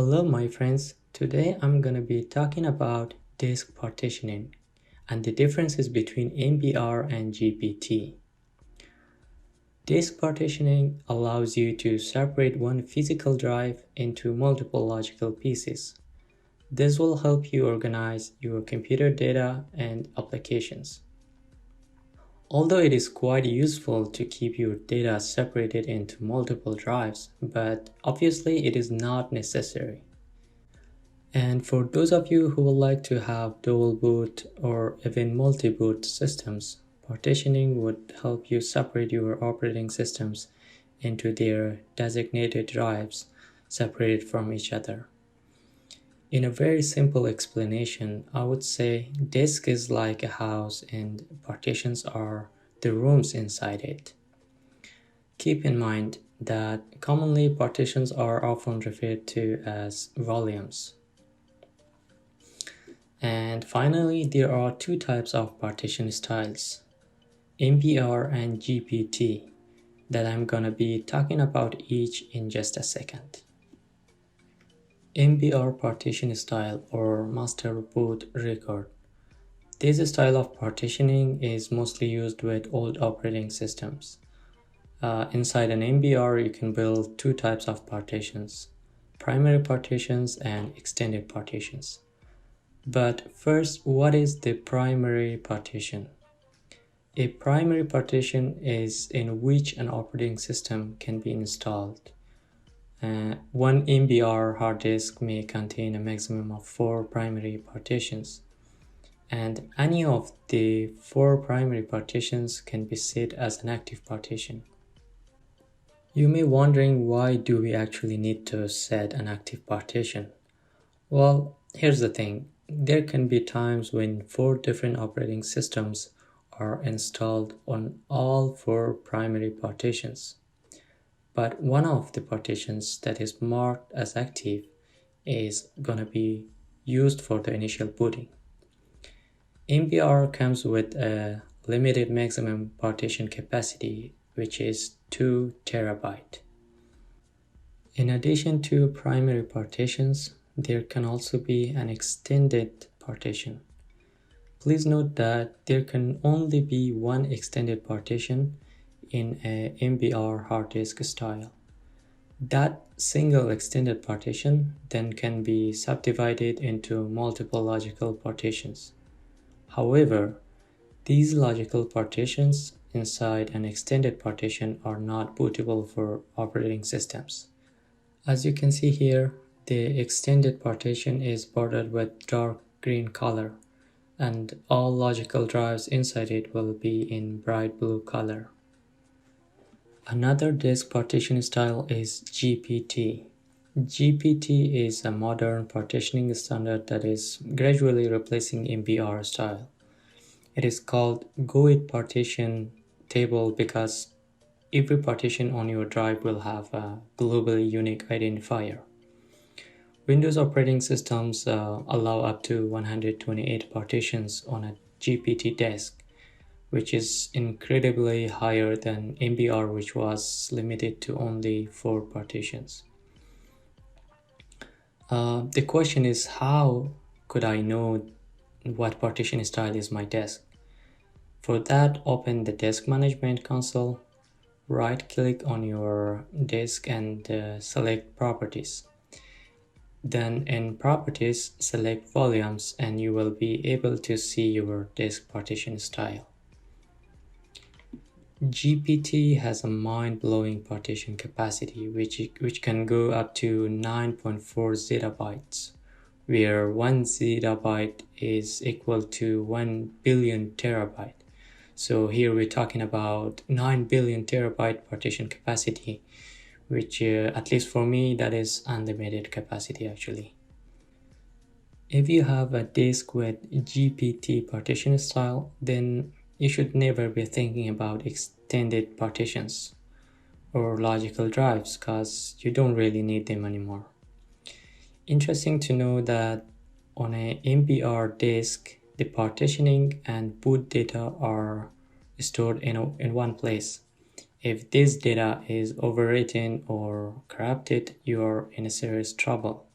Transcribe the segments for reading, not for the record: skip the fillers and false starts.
Hello my friends, today I'm gonna be talking about disk partitioning and the differences between MBR and GPT. Disk partitioning allows you to separate one physical drive into multiple logical pieces. This will help you organize your computer data and applications. Although it is quite useful to keep your data separated into multiple drives, but obviously it is not necessary. And for those of you who would like to have dual boot or even multi-boot systems, partitioning would help you separate your operating systems into their designated drives separated from each other. In a very simple explanation, I would say disk is like a house and partitions are the rooms inside it. Keep in mind that commonly partitions are often referred to as volumes. And finally, there are two types of partition styles, MBR and GPT, that I'm gonna be talking about each in just a second. MBR Partition Style or Master Boot Record. This style of partitioning is mostly used with old operating systems. Inside an MBR, you can build two types of partitions, primary partitions and extended partitions. But first, what is the primary partition? A primary partition is in which an operating system can be installed. One MBR hard disk may contain a maximum of 4 primary partitions, and any of the 4 primary partitions can be set as an active partition. You may be wondering, why do we actually need to set an active partition? Well, here's the thing. There can be times when 4 different operating systems are installed on all 4 primary partitions. But one of the partitions that is marked as active is gonna be used for the initial booting. MBR comes with a limited maximum partition capacity, which is 2 terabyte. In addition to primary partitions, there can also be an extended partition. Please note that there can only be one extended partition in a MBR hard disk style. That single extended partition then can be subdivided into multiple logical partitions. However, these logical partitions inside an extended partition are not bootable for operating systems. As you can see here, the extended partition is bordered with dark green color, and all logical drives inside it will be in bright blue color. Another disk partition style is GPT. GPT is a modern partitioning standard that is gradually replacing MBR style. It is called GUID Partition Table because every partition on your drive will have a globally unique identifier. Windows operating systems allow up to 128 partitions on a GPT disk, which is incredibly higher than MBR, which was limited to only 4 partitions. The question is, how could I know what partition style is my disk? For that, open the Disk Management console, right-click on your disk and select Properties. Then in Properties, select Volumes and you will be able to see your disk partition style. GPT has a mind-blowing partition capacity which can go up to 9.4 zettabytes, where 1 zettabyte is equal to 1 billion terabyte. So here we're talking about 9 billion terabyte partition capacity, which at least for me, that is unlimited capacity actually. If you have a disk with GPT partition style, then you should never be thinking about extended partitions or logical drives because you don't really need them anymore. Interesting to know that on a MBR disk, the partitioning and boot data are stored in one place. If this data is overwritten or corrupted, you are in a serious trouble.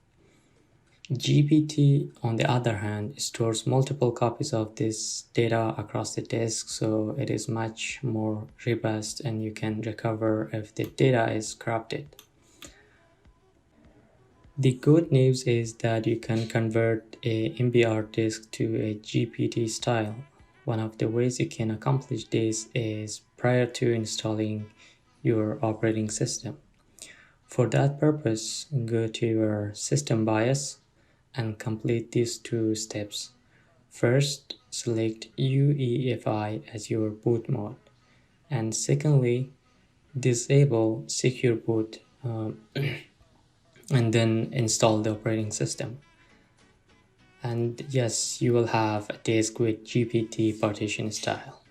GPT, on the other hand, stores multiple copies of this data across the disk, so it is much more robust and you can recover if the data is corrupted. The good news is that you can convert a MBR disk to a GPT style. One of the ways you can accomplish this is prior to installing your operating system. For that purpose, go to your system BIOS and complete these two steps. First, select UEFI as your boot mode, and secondly, disable secure boot and then install the operating system. And yes, you will have a disk with GPT Partition Style.